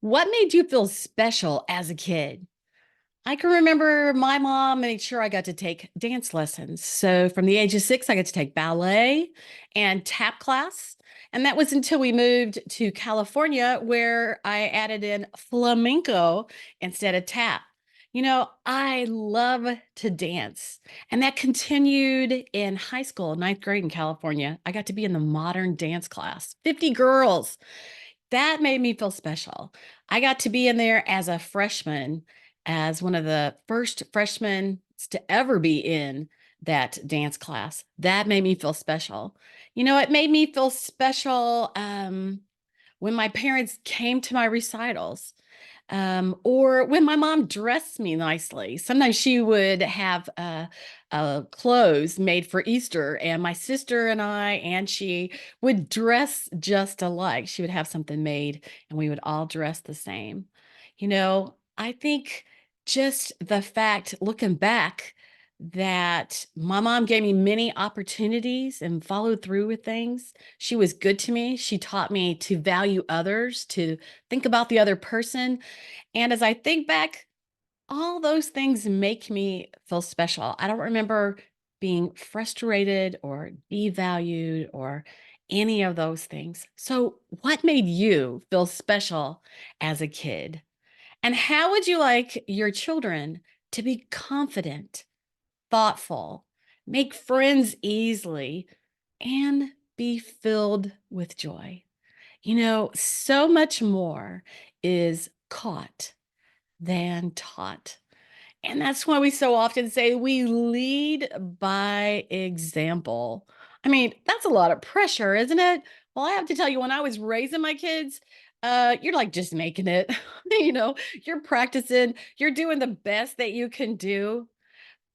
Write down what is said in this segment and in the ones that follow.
What made you feel special as a kid? I can remember my mom made sure I got to take dance lessons. So from the age of 6, I got to take ballet and tap class. And that was until we moved to California, where I added in flamenco instead of tap. I love to dance. And that continued in high school, ninth grade in California. I got to be in the modern dance class, 50 girls. That made me feel special. I got to be in there as a freshman, as one of the first freshmen to ever be in that dance class. That made me feel special. It made me feel special when my parents came to my recitals, or when my mom dressed me nicely. Sometimes she would have clothes made for Easter, and my sister and she would dress just alike. She would have something made, and we would all dress the same. I think just the fact, looking back, that my mom gave me many opportunities and followed through with things. She was good to me. She taught me to value others, to think about the other person. And as I think back, all those things make me feel special. I don't remember being frustrated or devalued or any of those things. So, what made you feel special as a kid? And how would you like your children to be confident, thoughtful, make friends easily, and be filled with joy? So much more is caught than taught. And that's why we so often say we lead by example. I mean, that's a lot of pressure, isn't it? Well, I have to tell you, when I was raising my kids, you're like just making it. You're practicing, you're doing the best that you can do.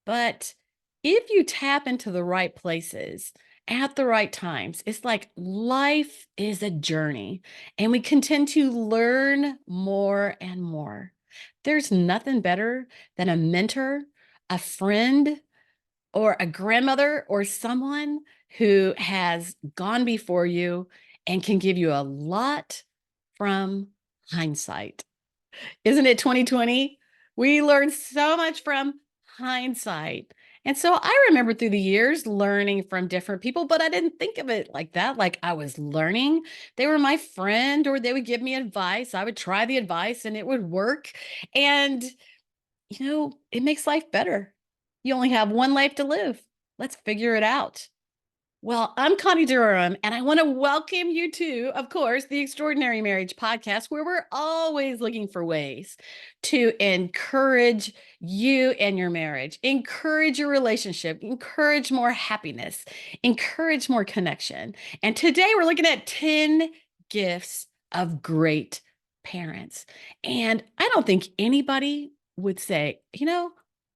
But if you tap into the right places at the right times, it's like life is a journey and we continue to learn more and more. There's nothing better than a mentor, a friend, or a grandmother, or someone who has gone before you and can give you a lot from hindsight. Isn't it 2020? We learned so much from hindsight. And so I remember through the years learning from different people, but I didn't think of it like that. Like I was learning. They were my friend, or they would give me advice. I would try the advice and it would work. And, it makes life better. You only have one life to live. Let's figure it out. Well, I'm Connie Durham, and I want to welcome you to, of course, the Extraordinary Marriage Podcast, where we're always looking for ways to encourage you and your marriage, encourage your relationship, encourage more happiness, encourage more connection. And today we're looking at 10 gifts of great parents. And I don't think anybody would say,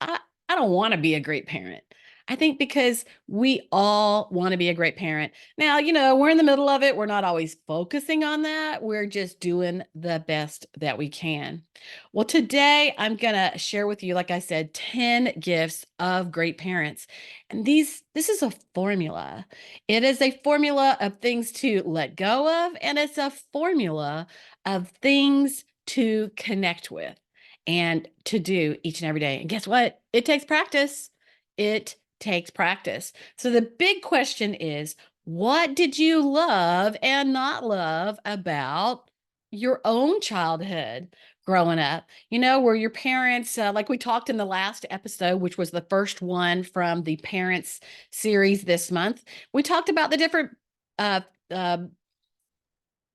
I don't want to be a great parent. I think because we all want to be a great parent. Now, we're in the middle of it. We're not always focusing on that. We're just doing the best that we can. Well, today I'm going to share with you, like I said, 10 gifts of great parents. And this is a formula. It is a formula of things to let go of, and it's a formula of things to connect with and to do each and every day. And guess what? It takes practice. It takes practice. So the big question is, what did you love and not love about your own childhood growing up? Were your parents, like we talked in the last episode, which was the first one from the Parents series this month, we talked about the different uh, uh,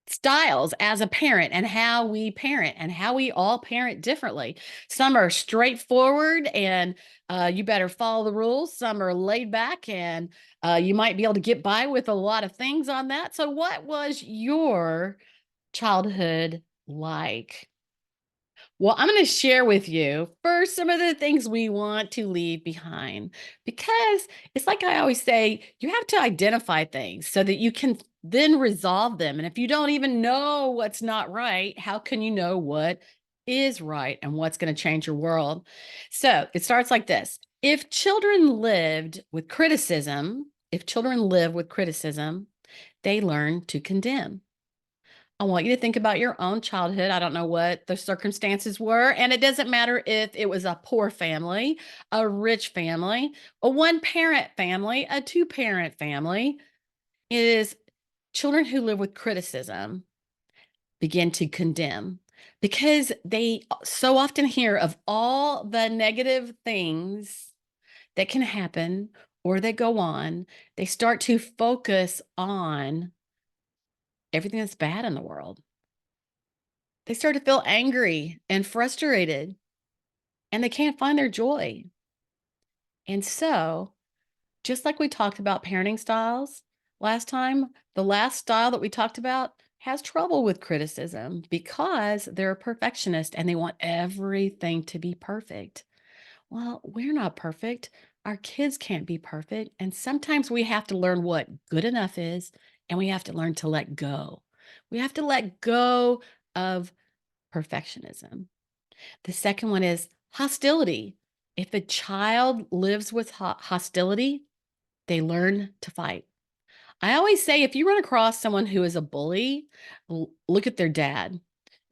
styles as a parent and how we parent and how we all parent differently. Some are straightforward and you better follow the rules. Some are laid back and you might be able to get by with a lot of things on that. So, what was your childhood like? Well, I'm going to share with you first some of the things we want to leave behind, because it's like I always say, you have to identify things so that you can then resolve them. And if you don't even know what's not right, how can you know what is right and what's going to change your world? So it starts like this. If children live with criticism, they learn to condemn. I want you to think about your own childhood. I don't know what the circumstances were. And it doesn't matter if it was a poor family, a rich family, a one parent family, a two parent family. It is children who live with criticism begin to condemn because they so often hear of all the negative things that can happen or that go on. They start to focus on everything that's bad in the world. They start to feel angry and frustrated, and they can't find their joy. And so, just like we talked about parenting styles last time, the last style that we talked about has trouble with criticism because they're a perfectionist and they want everything to be perfect. Well, we're not perfect. Our kids can't be perfect. And sometimes we have to learn what good enough is, and we have to learn to let go. We have to let go of perfectionism. The second one is hostility. If a child lives with hostility, they learn to fight. I always say if you run across someone who is a bully, look at their dad.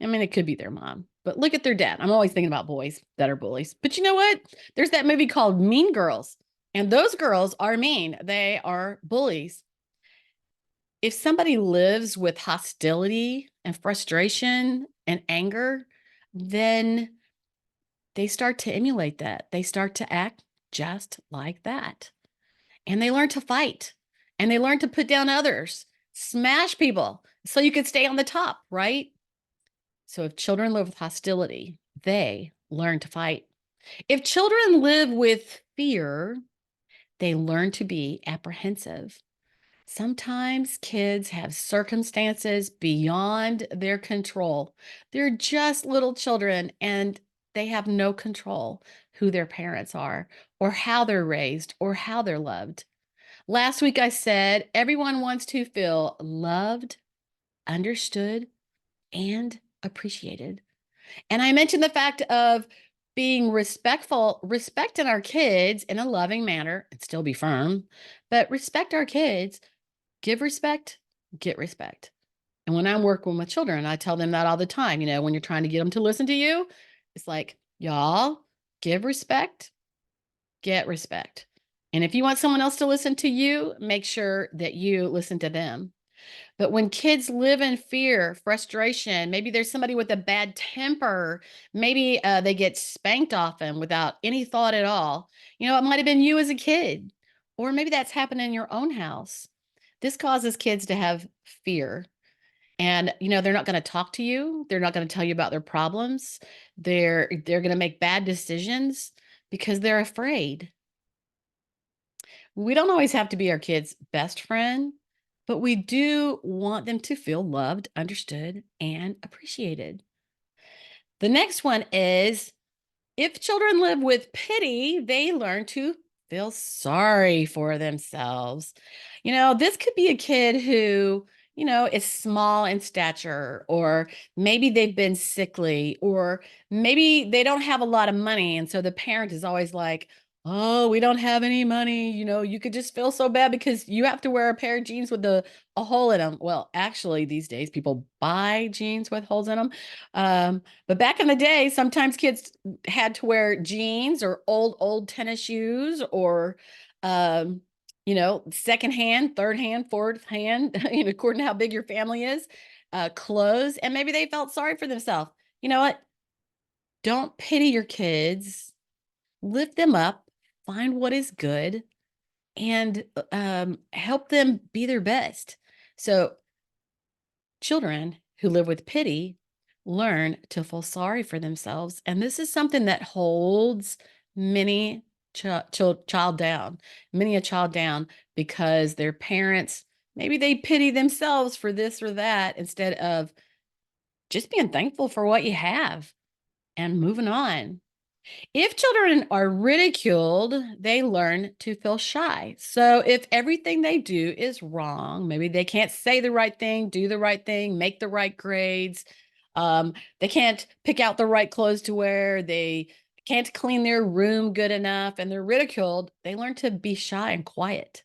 I mean, it could be their mom, but look at their dad. I'm always thinking about boys that are bullies. But you know what? There's that movie called Mean Girls, and those girls are mean. They are bullies. If somebody lives with hostility and frustration and anger, then they start to emulate that. They start to act just like that. And they learn to fight and they learn to put down others, smash people so you can stay on the top, right? So if children live with hostility, they learn to fight. If children live with fear, they learn to be apprehensive. Sometimes kids have circumstances beyond their control. They're just little children and they have no control who their parents are or how they're raised or how they're loved. Last week I said everyone wants to feel loved, understood, and appreciated. And I mentioned the fact of being respectful, respecting our kids in a loving manner and still be firm, but respect our kids, give respect, get respect. And when I'm working with children, I tell them that all the time. You know, when you're trying to get them to listen to you, it's like, y'all, give respect, get respect. And if you want someone else to listen to you, make sure that you listen to them. But when kids live in fear, frustration, maybe there's somebody with a bad temper, maybe they get spanked often without any thought at all. You know, it might have been you as a kid, or maybe that's happened in your own house. This causes kids to have fear. And you know, they're not going to talk to you. They're not going to tell you about their problems. They're going to make bad decisions because they're afraid. We don't always have to be our kids' best friend, but we do want them to feel loved, understood, and appreciated. The next one is if children live with pity, they learn to feel sorry for themselves. You know, this could be a kid who, you know, is small in stature, or maybe they've been sickly, or maybe they don't have a lot of money. And so the parent is always like, oh, we don't have any money. You know, you could just feel so bad because you have to wear a pair of jeans with a hole in them. Well, actually, these days people buy jeans with holes in them. But back in the day, sometimes kids had to wear jeans or old tennis shoes or um you know, second hand, third hand, fourth hand, you know, according to how big your family is, clothes, and maybe they felt sorry for themselves. You know what? Don't pity your kids. Lift them up, find what is good, and help them be their best. So children who live with pity learn to feel sorry for themselves. And this is something that holds many child down, many a child down because their parents, maybe they pity themselves for this or that instead of just being thankful for what you have and moving on. If children are ridiculed, they learn to feel shy. So if everything they do is wrong, maybe they can't say the right thing, do the right thing, make the right grades, they can't pick out the right clothes to wear, they can't clean their room good enough, and they're ridiculed, they learn to be shy and quiet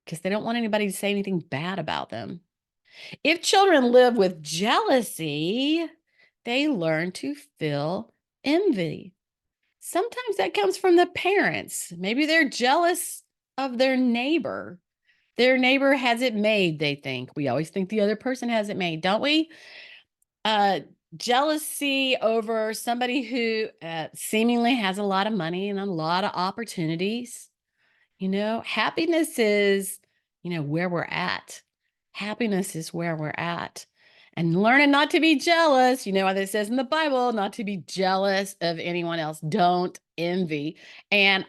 because they don't want anybody to say anything bad about them. If children live with jealousy, they learn to feel envy. Sometimes that comes from the parents. Maybe they're jealous of their neighbor. Their neighbor has it made, they think. We always think the other person has it made, don't we? Uh, Jealousy over somebody who seemingly has a lot of money and a lot of opportunities. Happiness is, where we're at. Happiness is where we're at. And learning not to be jealous, what it says in the Bible, not to be jealous of anyone else. Don't envy. And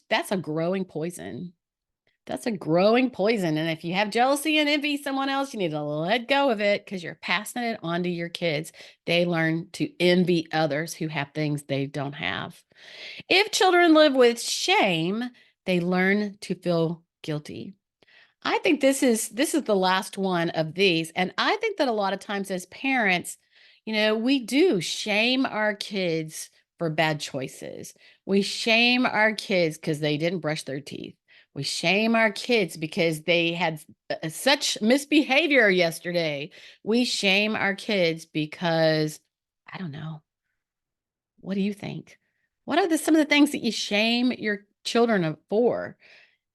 that's a growing poison. That's a growing poison. And if you have jealousy and envy someone else, you need to let go of it because you're passing it on to your kids. They learn to envy others who have things they don't have. If children live with shame, they learn to feel guilty. I think this is the last one of these, and I think that a lot of times as parents, we do shame our kids for bad choices. We shame our kids because they didn't brush their teeth. We shame our kids because they had such misbehavior yesterday. We shame our kids because I don't know. What do you think? What are some of the things that you shame your children for?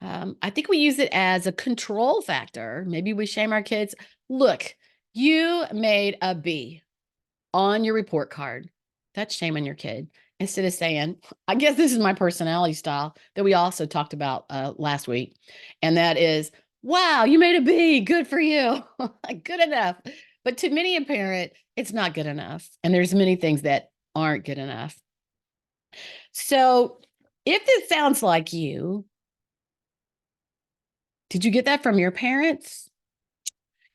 I think we use it as a control factor. Maybe we shame our kids. Look, you made a B on your report card. That's shaming your kid. Instead of saying, I guess this is my personality style that we also talked about last week. And that is, wow, you made a B. Good for you. Good enough. But to many a parent, it's not good enough. And there's many things that aren't good enough. So if this sounds like you, did you get that from your parents?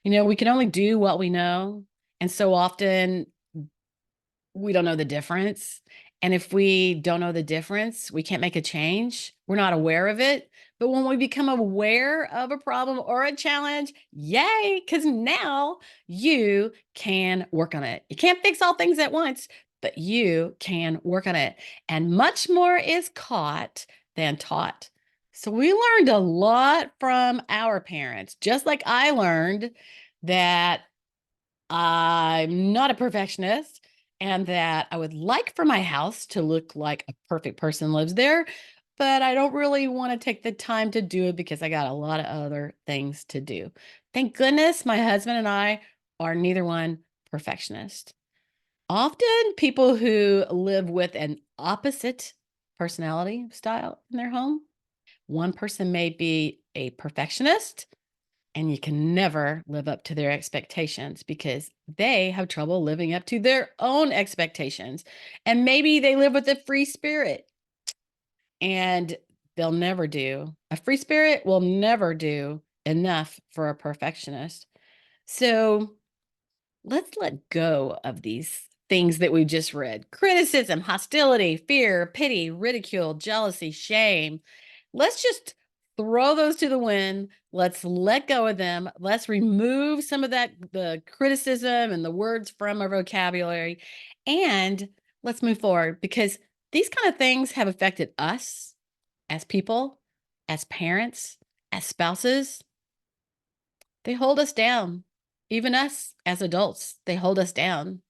We can only do what we know. And so often we don't know the difference. And if we don't know the difference, we can't make a change. We're not aware of it. But when we become aware of a problem or a challenge, yay, because now you can work on it. You can't fix all things at once, but you can work on it. And much more is caught than taught. So we learned a lot from our parents, just like I learned that I'm not a perfectionist and that I would like for my house to look like a perfect person lives there, but I don't really want to take the time to do it because I got a lot of other things to do. Thank goodness my husband and I are neither one perfectionist. Often people who live with an opposite personality style in their home, one person may be a perfectionist and you can never live up to their expectations because they have trouble living up to their own expectations. And maybe they live with a free spirit and they'll never do. A free spirit will never do enough for a perfectionist. So let's let go of these things that we just read: criticism, hostility, fear, pity, ridicule, jealousy, shame. Let's just throw those to the wind. Let's let go of them. Let's remove some of the criticism and the words from our vocabulary. And let's move forward because these kind of things have affected us as people, as parents, as spouses. They hold us down. Even us as adults, they hold us down.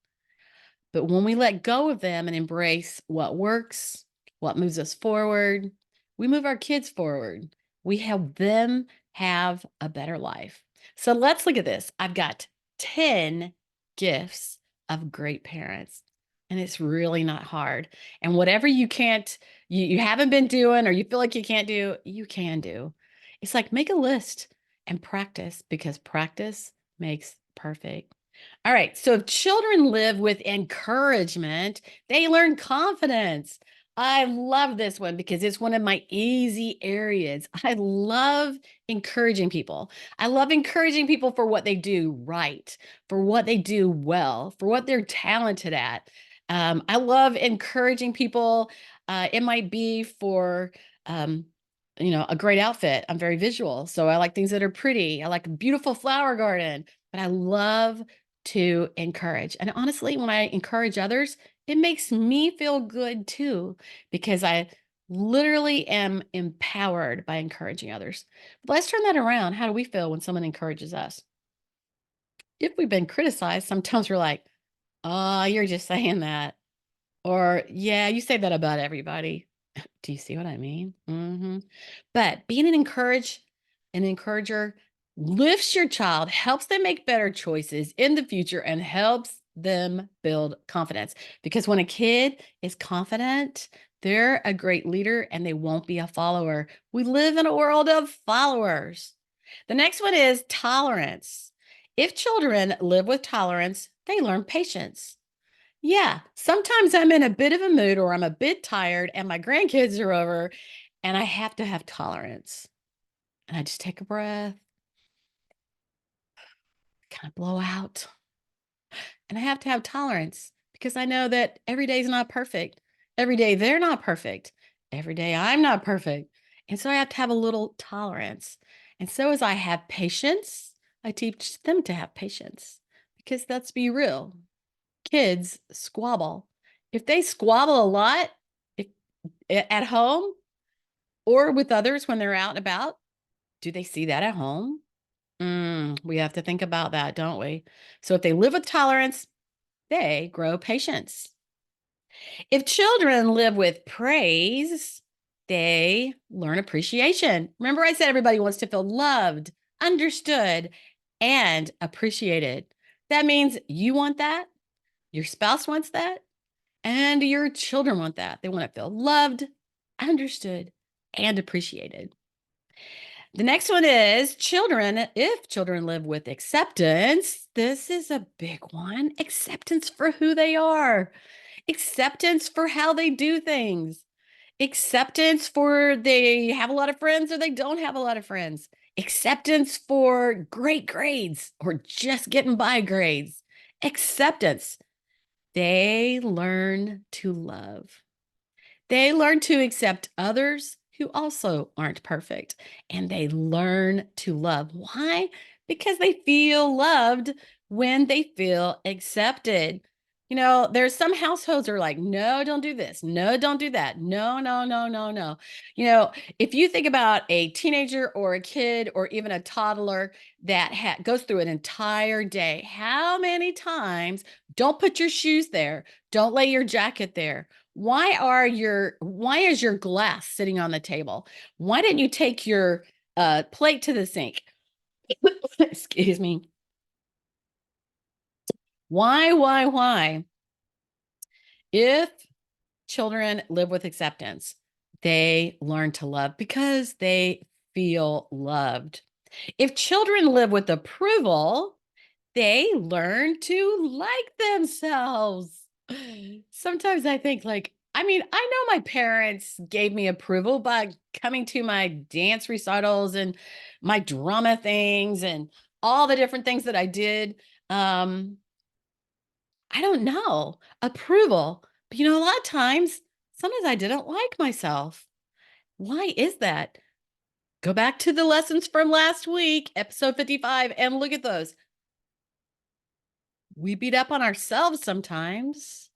But when we let go of them and embrace what works, what moves us forward, we move our kids forward. We help them have a better life. So let's look at this. I've got 10 gifts of great parents. And it's really not hard. And whatever you haven't been doing or you feel like you can't do, you can do. It's like make a list and practice because practice makes perfect. All right. So if children live with encouragement, they learn confidence. I love this one because it's one of my easy areas. I love encouraging people. I love encouraging people for what they do right, for what they do well, for what they're talented at. I love encouraging people. It might be for, um, a great outfit. I'm very visual. So I like things that are pretty. I like a beautiful flower garden, but I love to encourage. And honestly, when I encourage others, it makes me feel good too, because I literally am empowered by encouraging others. But let's turn that around. How do we feel when someone encourages us? If we've been criticized, sometimes we're like, oh, you're just saying that. Or, yeah, you say that about everybody. Do you see what I mean? But being an encourager lifts your child, helps them make better choices in the future, and helps them build confidence. Because when a kid is confident, they're a great leader and they won't be a follower. We live in a world of followers. The next one is tolerance. If children live with tolerance, they learn patience. Yeah, sometimes I'm in a bit of a mood or I'm a bit tired and my grandkids are over and I have to have tolerance. And I just take a breath, kind of blow out. And I have to have tolerance because I know that every day is not perfect. Every day they're not perfect. Every day I'm not perfect. And so I have to have a little tolerance. And so as I have patience, I teach them to have patience because let's be real. Kids squabble. If they squabble a lot, if at home or with others when they're out and about, do they see that at home? We have to think about that, don't we? So if they live with tolerance, they grow patience. If children live with praise, they learn appreciation. Remember, I said everybody wants to feel loved, understood, and appreciated. That means you want that, your spouse wants that, and your children want that. They want to feel loved, understood, and appreciated. The next one is children. If children live with acceptance, this is a big one. Acceptance for who they are, acceptance for how they do things, acceptance for they have a lot of friends or they don't have a lot of friends, acceptance for great grades or just getting by grades, acceptance. They learn to love. They learn to accept others who also aren't perfect, and they learn to love. Why? Because they feel loved when they feel accepted. You know, there's some households are like, no, don't do this. No, don't do that. No, no, no, no, no. You know, if you think about a teenager or a kid or even a toddler that goes through an entire day, how many times don't put your shoes there? Don't lay your jacket there. Why is your glass sitting on the table? Why didn't you take your plate to the sink? Excuse me. Why? If children live with acceptance, they learn to love because they feel loved. If children live with approval, they learn to like themselves. Sometimes I think like, I mean, I know my parents gave me approval by coming to my dance recitals and my drama things and all the different things that I did. Um, I don't know, approval. But you know, a lot of times, sometimes I didn't like myself. Why is that? Go back to the lessons from last week, episode 55, and look at those. We beat up on ourselves sometimes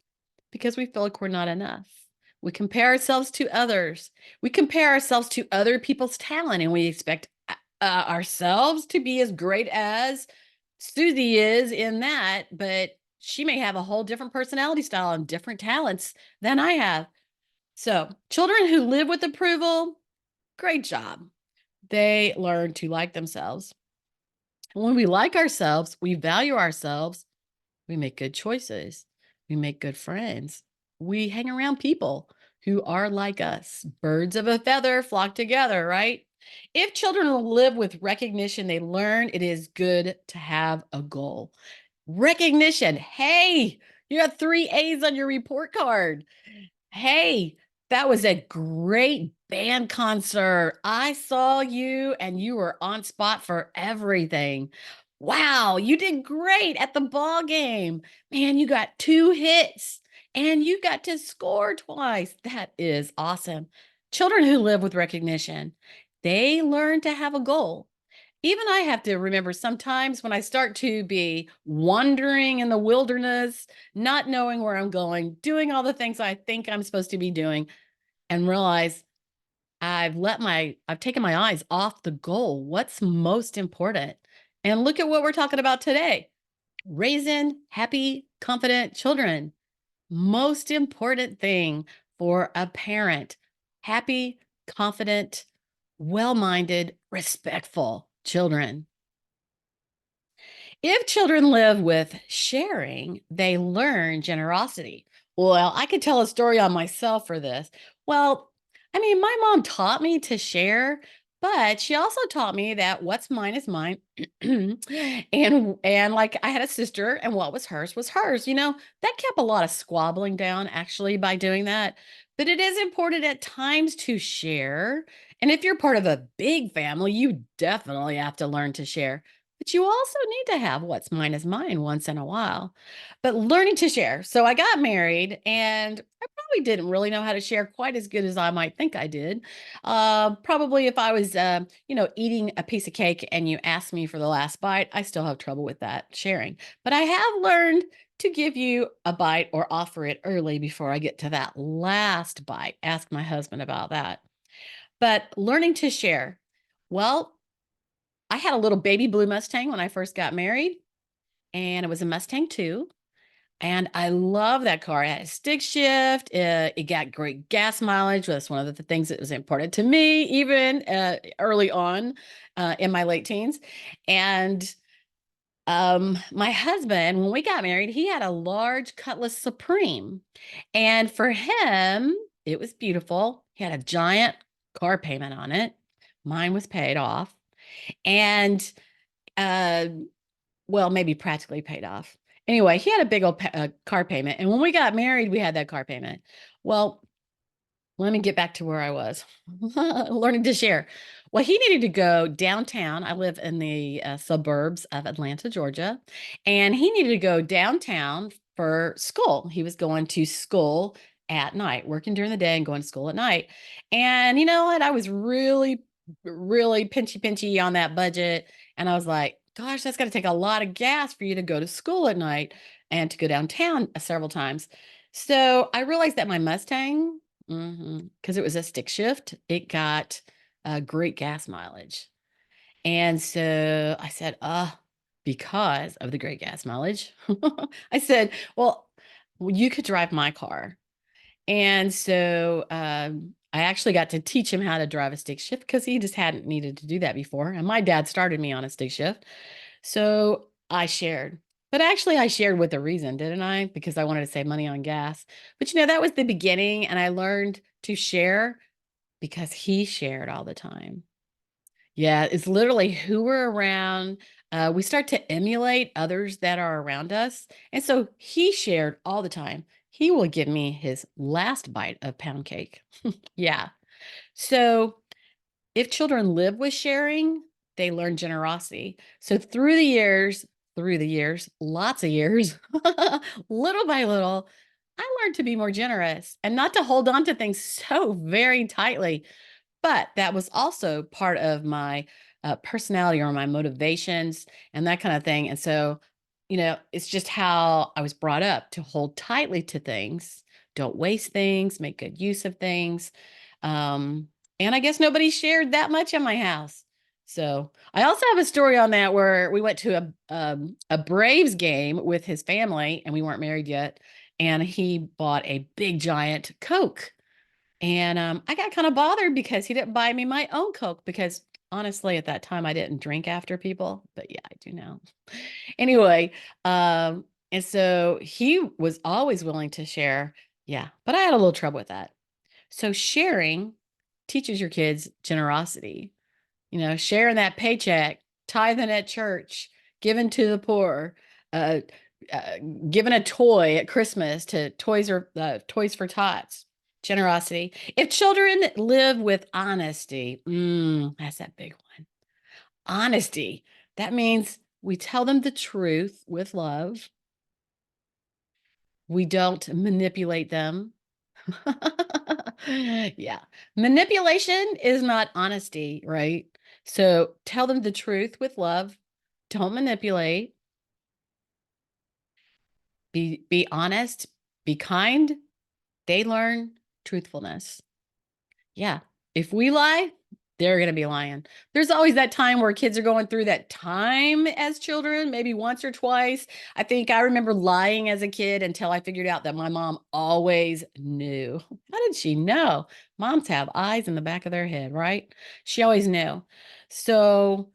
because we feel like we're not enough. We compare ourselves to others. We compare ourselves to other people's talent and we expect ourselves to be as great as Susie is in that, but she may have a whole different personality style and different talents than I have. So, children who live with approval, great job. They learn to like themselves. When we like ourselves, we value ourselves, we make good choices. We make good friends. We hang around people who are like us. Birds of a feather flock together, right? If children live with recognition, they learn it is good to have a goal. Recognition. Hey, you got 3 A's on your report card. Hey, that was a great band concert. I saw you and you were on spot for everything. Wow, you did great at the ball game. Man, you got 2 hits and you got to score twice. That is awesome. Children who live with recognition, they learn to have a goal. Even I have to remember sometimes when I start to be wandering in the wilderness, not knowing where I'm going, doing all the things I think I'm supposed to be doing, and realize I've taken my eyes off the goal. What's most important? And look at what we're talking about today. Raising happy, confident children. Most important thing for a parent. Happy, confident, well-minded, respectful children. If children live with sharing, they learn generosity. Well, I could tell a story on myself for this. Well, I mean, my mom taught me to share, but she also taught me that what's mine is mine. and like I had a sister and what was hers. That kept a lot of squabbling down actually by doing that. But it is important at times to share. And if you're part of a big family, you definitely have to learn to share. But you also need to have what's mine is mine once in a while. But learning to share. So I got married and I probably didn't really know how to share quite as good as I might think I did. Probably if I was, eating a piece of cake and you asked me for the last bite, I still have trouble with that sharing. But I have learned to give you a bite or offer it early before I get to that last bite. Ask my husband about that. But learning to share. Well, I had a little baby blue Mustang when I first got married, and it was a Mustang too. And I love that car. It had a stick shift. It got great gas mileage. That's one of the things that was important to me, even early on in my late teens. And my husband, when we got married, he had a large Cutlass Supreme. And for him, it was beautiful. He had a giant car payment on it. Mine was paid off. And uh, well, maybe practically paid off. Anyway, he had a big old car payment. And when we got married, we had that car payment. Well, let me get back to where I was learning to share. Well, he needed to go downtown. I live in the suburbs of Atlanta, Georgia, and he needed to go downtown for school. He was going to school at night, working during the day and going to school at night. And you know what? I was really, really pinchy on that budget. And I was like, gosh, that's going to take a lot of gas for you to go to school at night and to go downtown several times. So I realized that my Mustang, because it was a stick shift, it got great gas mileage. And so I said, because of the great gas mileage, I said, well, you could drive my car. And so I actually got to teach him how to drive a stick shift because he just hadn't needed to do that before. And my dad started me on a stick shift. So I shared. But actually, I shared with a reason, didn't I? Because I wanted to save money on gas. But that was the beginning. And I learned to share because he shared all the time. Yeah, it's literally who we're around. We start to emulate others that are around us. And so he shared all the time. He will give me his last bite of pound cake. Yeah. So if children live with sharing, they learn generosity. So through the years, lots of years, little by little, I learned to be more generous and not to hold on to things so very tightly. But that was also part of my personality or my motivations and that kind of thing. And so, it's just how I was brought up to hold tightly to things, don't waste things, make good use of things. Um, and I guess nobody shared that much in my house. So I also have a story on that where we went to a Braves game with his family and we weren't married yet. And he bought a big giant Coke and I got kind of bothered because he didn't buy me my own Coke because honestly, at that time, I didn't drink after people, but yeah, I do now. Anyway, and so he was always willing to share. Yeah, but I had a little trouble with that. So sharing teaches your kids generosity, sharing that paycheck, tithing at church, giving to the poor, uh, uh, giving a toy at Christmas to Toys for Tots. Generosity. If children live with honesty, that's that big one. Honesty. That means we tell them the truth with love. We don't manipulate them. Yeah. Manipulation is not honesty, right? So tell them the truth with love. Don't manipulate. Be honest, be kind. They learn truthfulness. Yeah. If we lie, They're going to be lying. There's always that time where kids are going through that time as children, maybe once or twice. I think I remember lying as a kid until I figured out that my mom always knew. How did she know? Moms have eyes in the back of their head, right? She always knew. So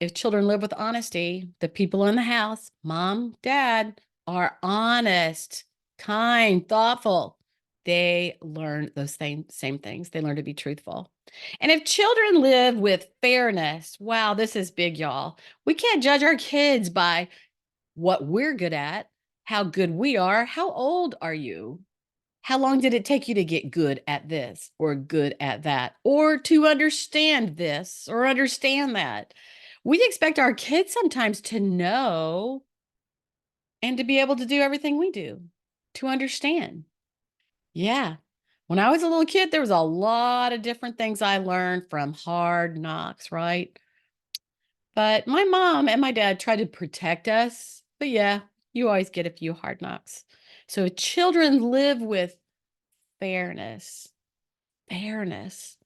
if children live with honesty, the people in the house, mom, dad, are honest, kind, thoughtful. They learn those same things. They learn to be truthful. And if children live with fairness, wow, this is big, y'all. We can't judge our kids by what we're good at, how good we are. How old are you? How long did it take you to get good at this or good at that or to understand this or understand that? We expect our kids sometimes to know and to be able to do everything we do, to understand. Yeah. When I was a little kid, there was a lot of different things I learned from hard knocks, right? But my mom and my dad tried to protect us. But yeah, you always get a few hard knocks. So children live with fairness. Fairness.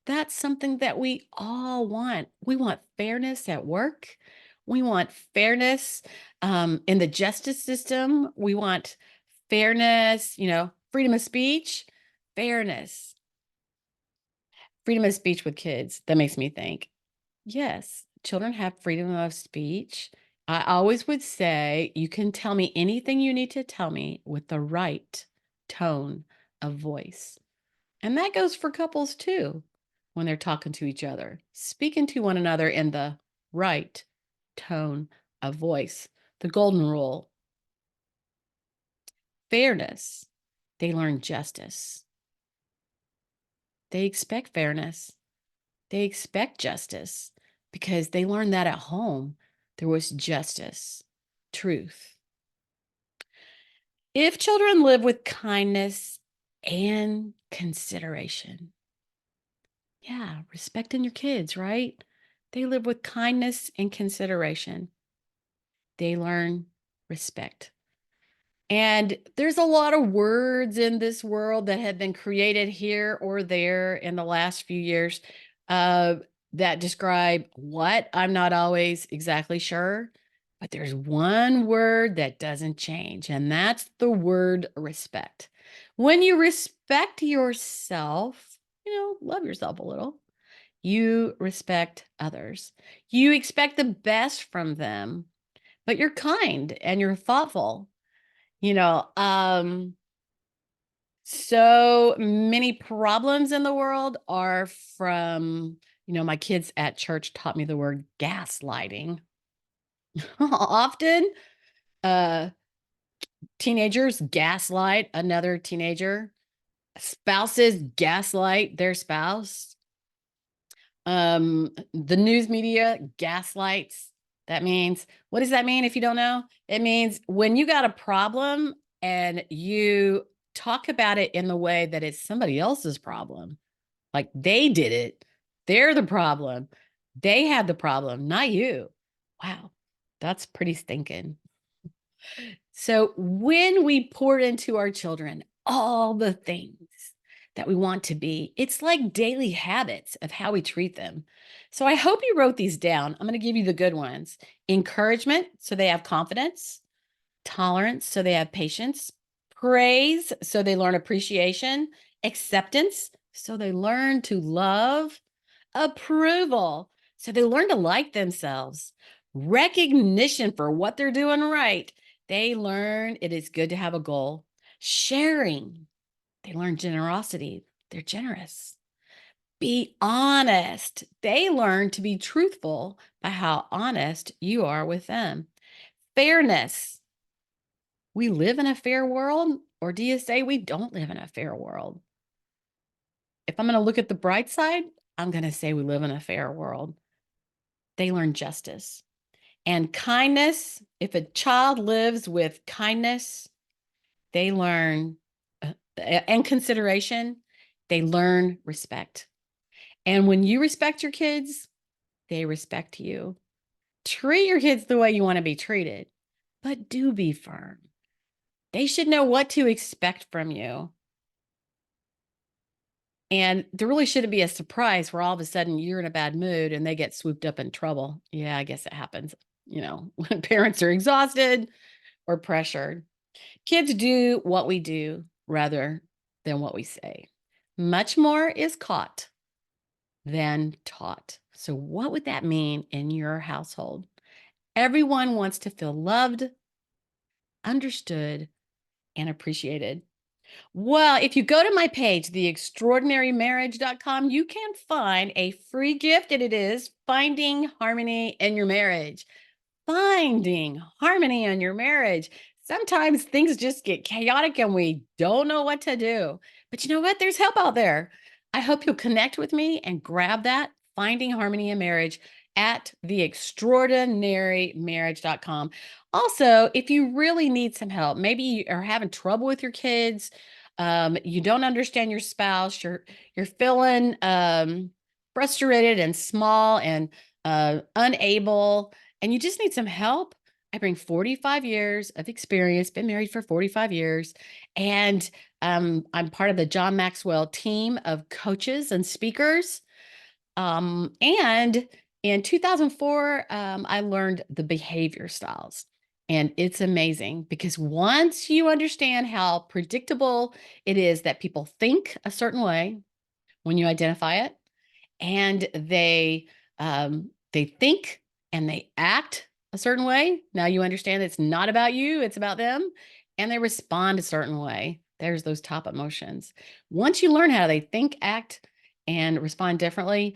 That's something that we all want. We want fairness at work. We want fairness in the justice system. We want fairness, freedom of speech, fairness, freedom of speech with kids. That makes me think, yes, children have freedom of speech. I always would say, you can tell me anything you need to tell me with the right tone of voice. And that goes for couples too, when they're talking to each other, speaking to one another in the right tone of voice. The golden rule: fairness. They learn justice. They expect fairness. They expect justice because they learned that at home. There was justice, truth. If children live with kindness and consideration, yeah, respecting your kids, right? They live with kindness and consideration. They learn respect. And there's a lot of words in this world that have been created here or there in the last few years uh, that describe what. I'm not always exactly sure, but there's one word that doesn't change, and that's the word respect. When you respect yourself, love yourself a little. You respect others. You expect the best from them, but you're kind and you're thoughtful. You know, um, so many problems in the world are from, my kids at church taught me the word gaslighting. Often, uh, teenagers gaslight another teenager, spouses gaslight their spouse. The news media gaslights. That means, what does that mean if you don't know? It means when you got a problem and you talk about it in the way that it's somebody else's problem, like they did it, they're the problem, they had the problem, not you. Wow, that's pretty stinking. So when we pour into our children all the things that we want to be, it's like daily habits of how we treat them. So I hope you wrote these down. I'm going to give you the good ones. Encouragement, so they have confidence. Tolerance, so they have patience. Praise, so they learn appreciation. Acceptance, so they learn to love. Approval, so they learn to like themselves. Recognition for what they're doing right. They learn it is good to have a goal. Sharing, they learn generosity. They're generous. Be honest. They learn to be truthful by how honest you are with them. Fairness. We live in a fair world, or do you say we don't live in a fair world? If I'm going to look at the bright side, I'm going to say we live in a fair world. They learn justice and kindness. If a child lives with kindness, they learn and consideration, they learn respect. And when you respect your kids, they respect you. Treat your kids the way you want to be treated, but do be firm. They should know what to expect from you. And there really shouldn't be a surprise where all of a sudden you're in a bad mood and they get swooped up in trouble. Yeah, I guess it happens, when parents are exhausted or pressured. Kids do what we do rather than what we say. Much more is caught than taught. So, what would that mean in your household? Everyone wants to feel loved, understood, and appreciated. Well, if you go to my page, theextraordinarymarriage.com, you can find a free gift, and it is Finding Harmony in Your Marriage. Finding harmony in your marriage. Sometimes things just get chaotic and we don't know what to do. But you know what? There's help out there. I hope you'll connect with me and grab that Finding Harmony in Marriage at theextraordinarymarriage.com. Also, if you really need some help, maybe you are having trouble with your kids, you don't understand your spouse, you're feeling frustrated and small and unable, and you just need some help. I bring 45 years of experience, been married for 45 years, and I'm part of the John Maxwell team of coaches and speakers. And in 2004, I learned the behavior styles. And it's amazing because once you understand how predictable it is that people think a certain way when you identify it, and they think and they act a certain way. Now you understand it's not about you, it's about them, and they respond a certain way. There's those top emotions. Once you learn how they think, act, and respond differently,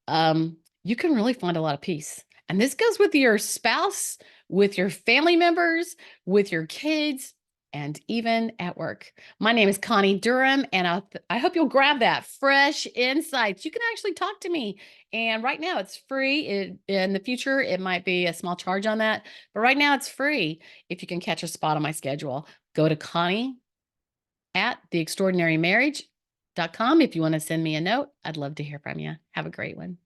you can really find a lot of peace. And this goes with your spouse, with your family members, with your kids, and even at work. My name is Connie Durham, and I hope you'll grab that fresh insights. You can actually talk to me. And right now it's free. In the future, it might be a small charge on that. But right now it's free if you can catch a spot on my schedule. Go to Connie at theextraordinarymarriage.com if you want to send me a note. I'd love to hear from you. Have a great one.